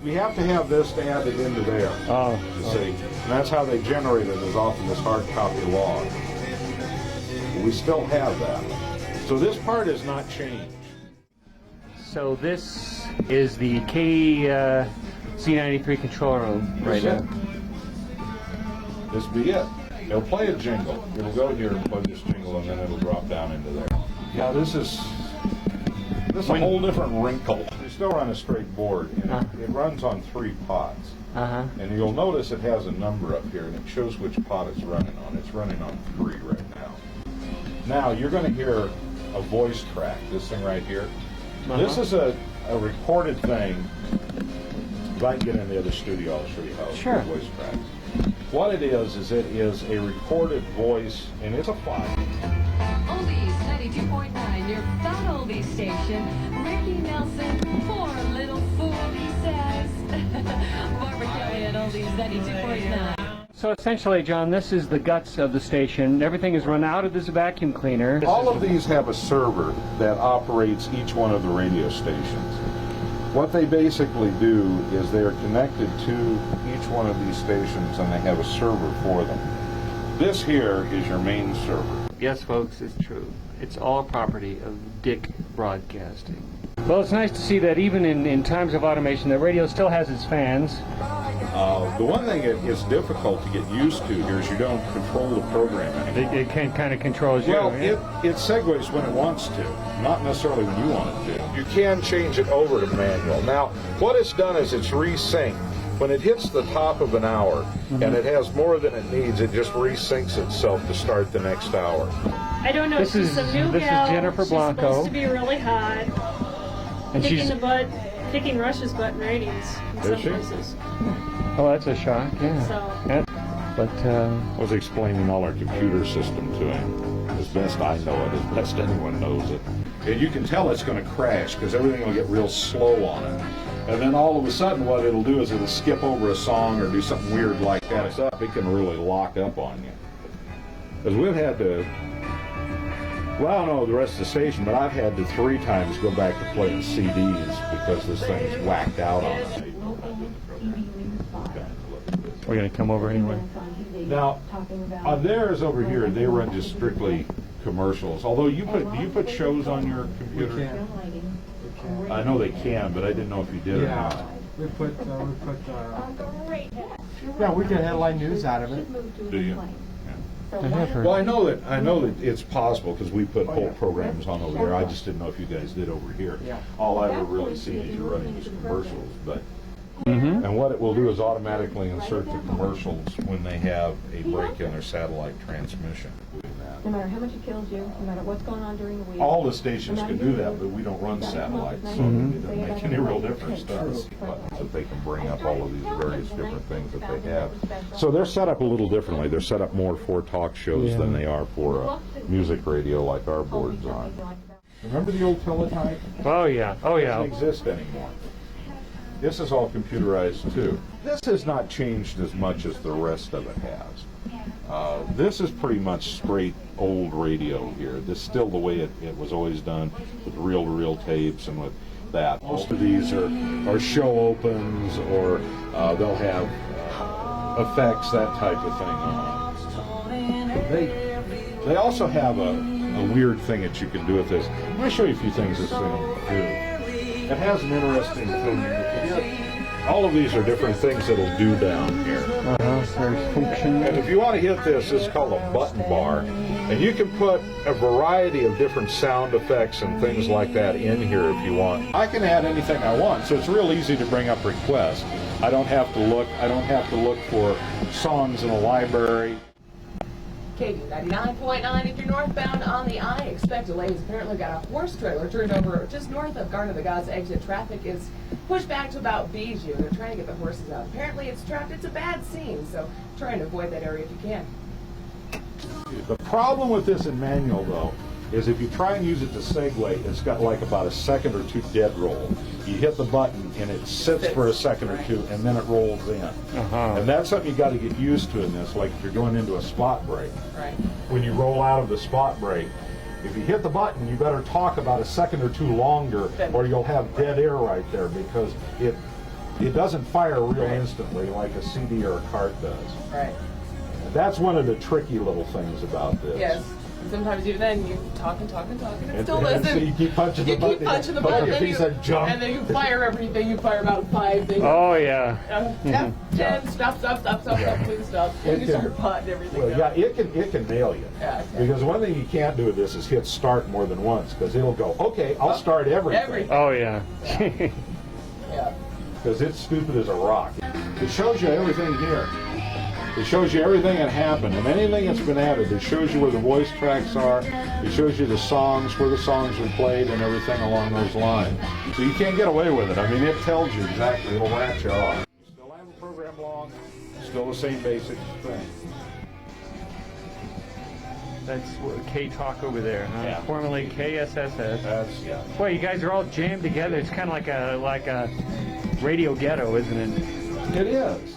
We have to have this to add it into there, you see. And that's how they generate it, is off of this hard copy log. We still have that. So this part has not changed. So this is the C93 control room right now. This will be it. It'll play a jingle. It'll go here and play this jingle, and then it'll drop down into there. Yeah, this is a whole different wrinkle. We still run a straight board, and it runs on 3 pots. And you'll notice it has a number up here, and it shows which pot it's running on. It's running on 3 right now. Now, you're going to hear a voice track, this thing right here. This is a recorded thing. If I can get in the other studio, I'll show you how it's a voice track. What it is it is a recorded voice, and it's a file. Oldies 92.9, your fun oldies station. Ricky Nelson, poor little fool, he says. Barbara Kelly at Oldies 92.9. So essentially, John, this is the guts of the station. Everything is run out of this vacuum cleaner. All of these have a server that operates each one of the radio stations. What they basically do is they are connected to each one of these stations, and they have a server for them. This here is your main server. Yes, folks, it's true. It's all property of Dick Broadcasting. Well, it's nice to see that even in times of automation, the radio still has its fans. The one thing it is difficult to get used to here is you don't control the programming. It kind of controls you. Well, it segues when it wants to, not necessarily when you want it to. You can change it over to manual. Now, what it's done is it's resynced. When it hits the top of an hour and it has more than it needs, it just resyncs itself to start the next hour. I don't know. She's some new gal. Jennifer Blanco. She's supposed to be really hot. And kicking Rush's butt in ratings in some places. Oh, that's a shock, yeah. So. I was explaining all our computer system to him. As best I know it, as best anyone knows it. And you can tell it's going to crash because everything will get real slow on it. And then all of a sudden what it'll do is it'll skip over a song or do something weird like that. It can really lock up on you. Because we've had to, well, I don't know the rest of the station, but I've had to 3 times go back to playing CDs because this thing's whacked out on us. We're going to come over anyway. Now, on theirs over here, they run just strictly commercials. Although do you put shows on your computer? We can. I know they can, but I didn't know if you did or not. We get headline news out of it. Do you? Yeah. Well, I know that it's possible because we put whole programs on over there. I just didn't know if you guys did over here. All I've ever really seen is you running these commercials, but. And what it will do is automatically insert the commercials when they have a break in their satellite transmission. No matter how much it kills you, no matter what's going on during the week. All the stations can do that, but we don't run satellites, so it doesn't make any real difference to us. But that they can bring up all of these various different things that they have. So they're set up a little differently. They're set up more for talk shows than they are for music radio like our board's on. Remember the old teletype? Oh, yeah. Oh, It yeah. doesn't exist anymore. This is all computerized too. This has not changed as much as the rest of it has. This is pretty much straight old radio here. This is still the way it was always done, with reel-to-reel tapes and with that. Most of these are show opens, or they'll have effects, that type of thing on. They also have a weird thing that you can do with this. I'm going to show you a few things this thing will do. It has an interesting thing. All of these are different things it'll do down here. And if you want to hit this, it's called a button bar. And you can put a variety of different sound effects and things like that in here if you want. I can add anything I want, so it's real easy to bring up requests. I don't have to look for songs in a library. KVOR 99.9, if you're northbound on the I, expect delays. Apparently got a horse trailer turned over just north of Garden of the Gods exit. Traffic is pushed back to about Bijou. They're trying to get the horses out. Apparently it's trapped. It's a bad scene, so trying to avoid that area if you can. The problem with this in manual, though, is if you try and use it to segue, it's got like about a second or two dead roll. You hit the button and it sits for a second or two, and then it rolls in. And that's something you got to get used to in this, like if you're going into a spot break. Right. When you roll out of the spot break, if you hit the button, you better talk about a second or two longer, or you'll have dead air right there, because it doesn't fire real instantly like a CD or a cart does. Right. That's one of the tricky little things about this. Yes. Sometimes even then you talk and it And- still and listens. so you keep punching the button. keep punching the Like button, a then piece of junk. and then you fire everything. You fire about 5 things. Oh yeah. Yeah, 10, stop, please stop. It And you can- start potting everything Well, up. yeah, it can nail you. Yeah, it can. Because one thing you can't do with this is hit start more than once, because it'll go, okay, I'll start everything. Everything. Oh yeah. Yeah. Because it's stupid as a rock. It shows you everything here. It shows you everything that happened, and anything that's been added. It shows you where the voice tracks are. It shows you the songs, where the songs were played, and everything along those lines. So you can't get away with it. I mean, it tells you exactly. It'll rat you off. You still have the program log. Still the same basic thing. That's K-Talk over there, huh? Yeah. Formerly KSSS. That's, yeah. Boy, you guys are all jammed together. It's kind of like a radio ghetto, isn't it? It is.